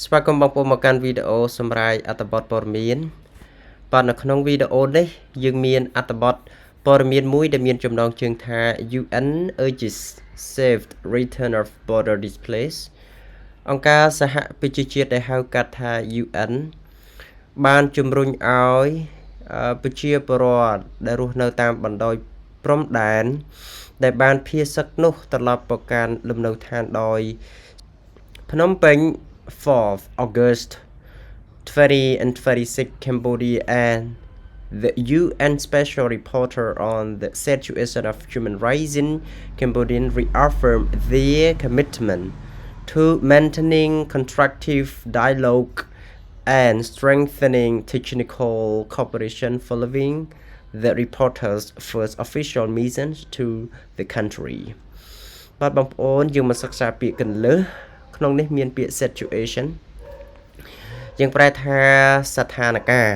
ស្វាគមន៍បងប្អូនមកកាន់វីដេអូសម្រាប់អត្ថបទព័ត៌មានបាទនៅក្នុងវីដេអូនេះយើងមានអត្ថបទព័ត៌មានមួយដែលមានចំណងជើងថា UN urges saved return of border displaced អង្គការសហប្រជាជាតិដែលហៅកាត់ថា UN បានជំរុញឲ្យប្រជាពលរដ្ឋដែលរស់នៅតាមបណ្ដោយព្រំដែនដែលបានភៀសសឹកនោះត្រឡប់ទៅកាន់លំនៅឋានដោយភ្នំពេញ 4th August 2026 Cambodia and the UN Special Reporter on the situation of human rights in Cambodia reaffirmed their commitment to maintaining constructive dialogue and strengthening technical cooperation following the reporter's first official mission to the country បាទបងប្អូនយើងមកសិក្សាពាក្យកន្លឹះក្នុងនេះមានពាក្យ situation យើងប្រែថាស្ថានភាព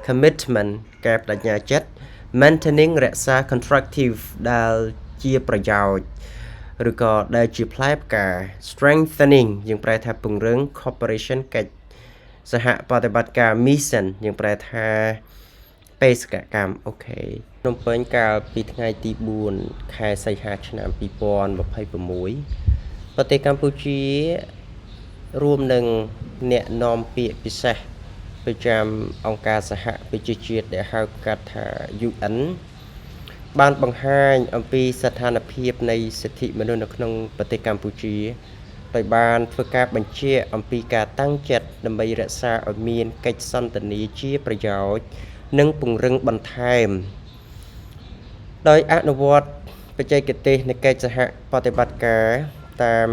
commitment ការបដិញ្ញាចិត្ត maintaining រក្សា constructive ដែលជាប្រយោជន៍ឬក៏ដែលជាផ្លែផ្កា strengthening យើងប្រែថាពង្រឹង cooperation កិច្ចសហប្រតិបត្តិការ mission យើងប្រែថាបេសកកម្មអូខេភ្នំពេញកាលពីថ្ងៃទី4ខែសីហាឆ្នាំ2026ប្រទេសកម្ពុជារួមនឹងអ្នកនាំពាក្យពិសេសប្រចាំអង្គការសហប្រជាជាតិដែលហៅកាត់ថា UN បានបង្ហាញអំពីស្ថានភាពនៃសិទ្ធិមនុស្សនៅក្នុងប្រទេសកម្ពុជាដោយបានធ្វើការបញ្ជាក់អំពីការតាំងចិត្តដើម្បីរក្សាឲ្យមានកិច្ចសន្ទនាជាប្រយោជន៍និងពង្រឹងបន្ថែមដោយអនុវត្តបច្ចេកទេសនៃកិច្ចសហប្រតិបត្តិការតាម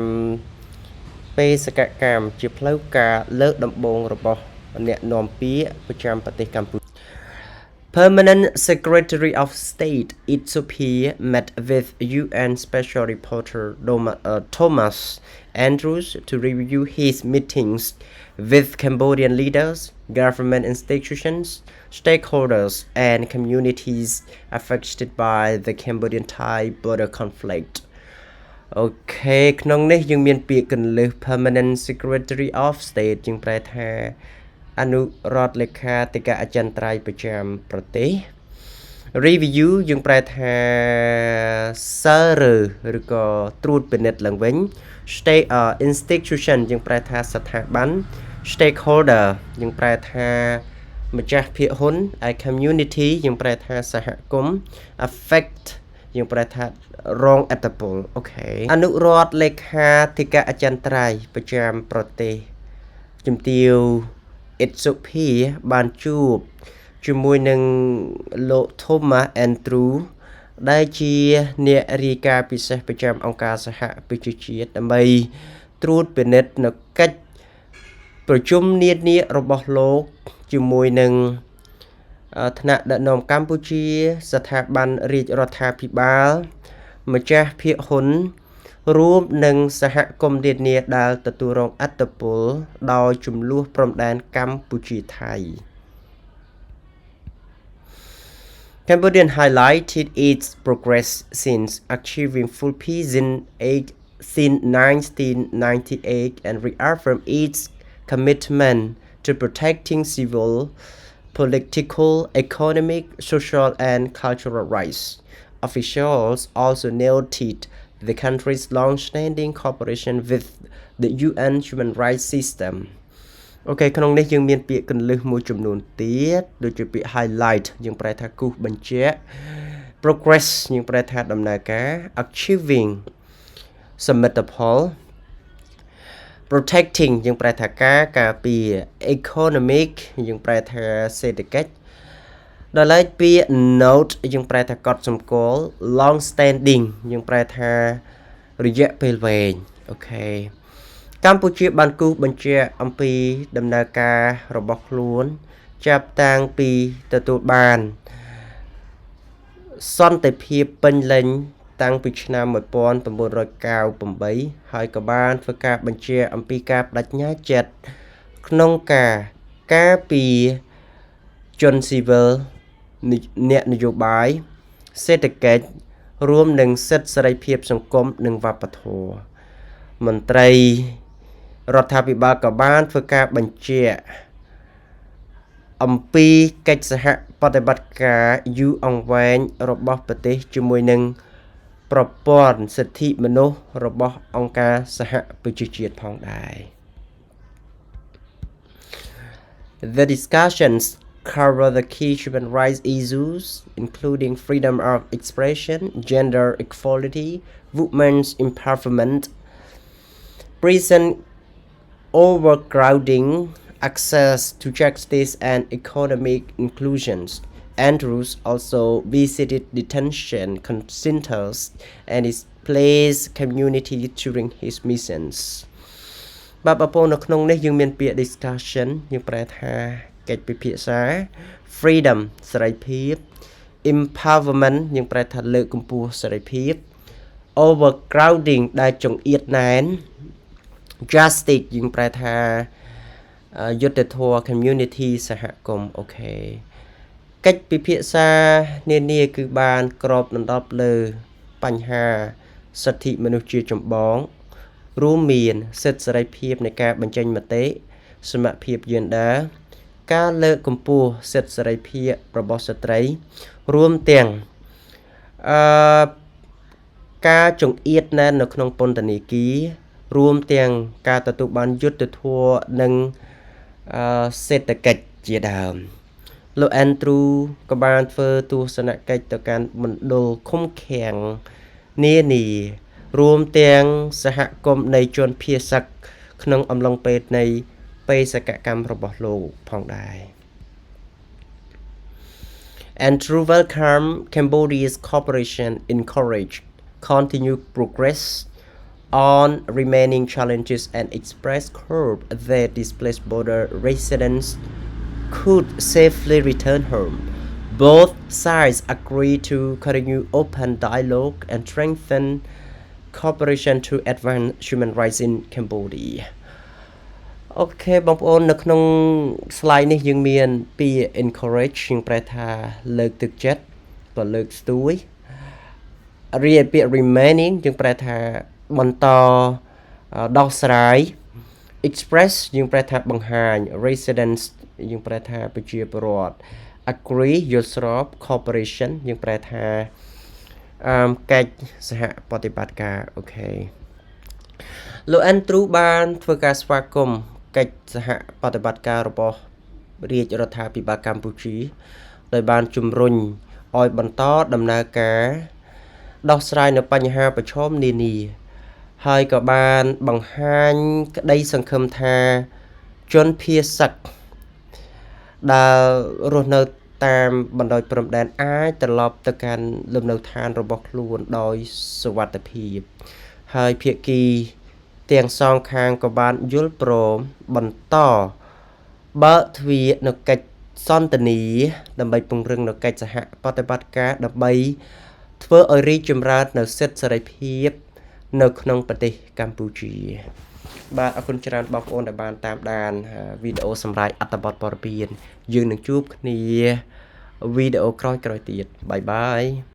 បេសកកម្មជាផ្លូវការលើកដំបូងរបស់អ្នកនាំពាក្យប្រចាំប្រទេសកម្ពុជា Permanent Secretary of State Ethiopia met with UN Special Reporter Thomas Andrews to review his meetings with Cambodian leaders, government institutions, stakeholders, and communities affected by the Cambodian-Thai border conflict. អូខេក្នុងនេះយើងមានពាក្យកន្លឹះ Permanent Secretary of State យើងប្រែថាអនុរដ្ឋលេខាធិការអចិន្ត្រៃយ៍ប្រចាំប្រទេស Review យើងប្រែថាសិលឬក៏ត្រួតពិនិត្យឡើងវិញ Institution យើងប្រែថាស្ថាប័ន Stakeholder យើងប្រែថាម្ចាស់ភាគហ៊ុន Community យើងប្រែថាសហគមន៍ Affect យើងប្រែថារងអត្តពលអូខេអនុរដ្ឋលេខាធិការអចិន្ត្រៃយ៍ប្រចាំប្រទេសជំទាវអេតសូភីបានជួបជាមួយនឹងលោក Thomas Andrew ដែលជាអ្នករាយការណ៍ពិសេសប្រចាំអង្គការសហប្រជាជាតិដើម្បីត្រួតពិនិត្យនៅកិច្ចប្រជុំនានារបស់លោកជាមួយនឹងថ្នាក់ដឹកនាំកម្ពុជាស្ថាប័នរាជរដ្ឋាភិបាលម្ចាស់ភាគហ៊ុនរួមនឹងសហគមន៍នានាដែលទទួលរងអត្តពលដោយចំនួនព្រំដែនកម្ពុជាថៃ Cambodia highlighted its progress since achieving full peace in 1998 and reaffirmed its commitment to protecting civil, political, economic, social, and cultural rights. Officials also noted the country's long-standing cooperation with the UN human rights system. អូខេក្នុងនេះយើងមានពាក្យកន្លឹះមួយចំនួនទៀតដូចជាពាក្យ highlight យើងប្រែថាគូសបញ្ជាក់ progress យើងប្រែថាដំណើរការ achieving សមិទ្ធផល protecting យើងប្រែថាការពារ economic យើងប្រែថាសេដ្ឋកិច្ចដល់ឡែកពាក្យ note យើងប្រែថាកត់សម្គាល់ long standing យើងប្រែថារយៈពេលវែងអូខេកម្ពុជាបានគូសបញ្ជាក់អំពីដំណើរការរបស់ខ្លួនចាប់តាំងពីទទួលបានសន្តិភាពពេញលេញតាំងពីឆ្នាំ1998ហើយក៏បានធ្វើការបញ្ជាក់អំពីការបដិញ្ញាចិត្តក្នុងការពារជនស៊ីវិលអ្នកនយោបាយសេដ្ឋកិច្ចរួមនឹងសិទ្ធិសេរីភាពសង្គមនិងវប្បធម៌មន្ត្រី រដ្ឋាភិបាលក៏បានធ្វើការបញ្ជាអំពីកិច្ចសហប្រតិបត្តិការយូរអង្វែងរបស់ប្រទេសជាមួយនឹងប្រព័ន្ធសិទ្ធិមនុស្សរបស់អង្គការសហប្រជាជាតិផងដែរ The discussions cover the key human rights issues including freedom of expression, gender equality, women's empowerment, prison overcrowding, access to justice and economic inclusions. Andrews also visited detention centers and displaced community during his missions. បាទបងប្អូននៅក្នុងនេះយើងមានពាក្យ discussion យើងប្រែថាកិច្ចពិភាក្សា freedom សេរីភាព empowerment យើងប្រែថាលើកកម្ពស់សេរីភាព overcrowding ដែលចង្អៀតណែន justice យើងប្រែថាយុត្តិធម៌ community សហគមន៍អូខេកិច្ចពិភាក្សានានាគឺបានក្របដណ្ដប់លើបញ្ហាសិទ្ធិមនុស្សជាចម្បងរួមមានសិទ្ធិសេរីភាពនៃការបញ្ចេញមតិសមភាពយេនឌ័រការលើកកម្ពស់សិទ្ធិសេរីភាពរបស់ស្ត្រីរួមទាំងការចង្អៀតណែននៅក្នុងពន្ធនាគាររួមទាំងការទទួលបានយុត្តិធម៌និងសេដ្ឋកិច្ចជាដើមលោក Andrew ក៏បានធ្វើទស្សនកិច្ចទៅកាន់មណ្ឌលឃុំឃាំងនានារួមទាំងសហគមន៍នៃជនភៀសសឹកក្នុងអំឡុងពេលនៃបេសកកម្មរបស់លោកផងដែរ Andrew welcomed Cambodia's cooperation encourage continued progress on remaining challenges and expressed hope that displaced border residents could safely return home. Both sides agreed to continue open dialogue and strengthen cooperation to advance human rights in Cambodia. អូខេបងប្អូននៅក្នុង slide នេះយើងមានពាក្យ encourage យើងប្រែថាលើកទឹកចិត្តក៏លើកស្ទួយពាក្យ remaining យើងប្រែថាបន្តដោះស្រាយ express យើងប្រែថាបង្ហាញ residents យើងប្រែថាប្រជាពលរដ្ឋ agree យល់ស្រប cooperation យើងប្រែថាកិច្ចសហប្រតិបត្តិការអូខេលោក Andrew បានធ្វើការស្វាគមន៍កិច្ចសហប្រតិបត្តិការរបស់រាជរដ្ឋាភិបាលកម្ពុជាដោយបានជំរុញឲ្យបន្តដំណើរការដោះស្រាយនៅបញ្ហាប្រឈមនានាហើយក៏បានបង្ហាញក្តីសង្ឃឹមថាជនភៀសសឹកដែលរស់នៅតាមបណ្ដោយព្រំដែនអាចត្រឡប់ទៅកាន់លំនៅឋានរបស់ខ្លួនដោយសុវត្ថិភាពហើយភាគីទាំងសងខាងក៏បានយល់ព្រមបន្តបើកទ្វារនៅកិច្ចសន្ទនាដើម្បីពង្រឹងនៅកិច្ចសហប្រតិបត្តិការដើម្បីធ្វើឲ្យរីកចម្រើននៅសិទ្ធិសេរីភាពនៅក្នុងប្រទេសកម្ពុជាបាទអរគុណច្រើនបងប្អូនដែលបានតាមដានវីដេអូសម្រាប់អត្ថបទព័ត៌មានយើងនឹងជួបគ្នាវីដេអូក្រោយៗទៀតបាយបាយ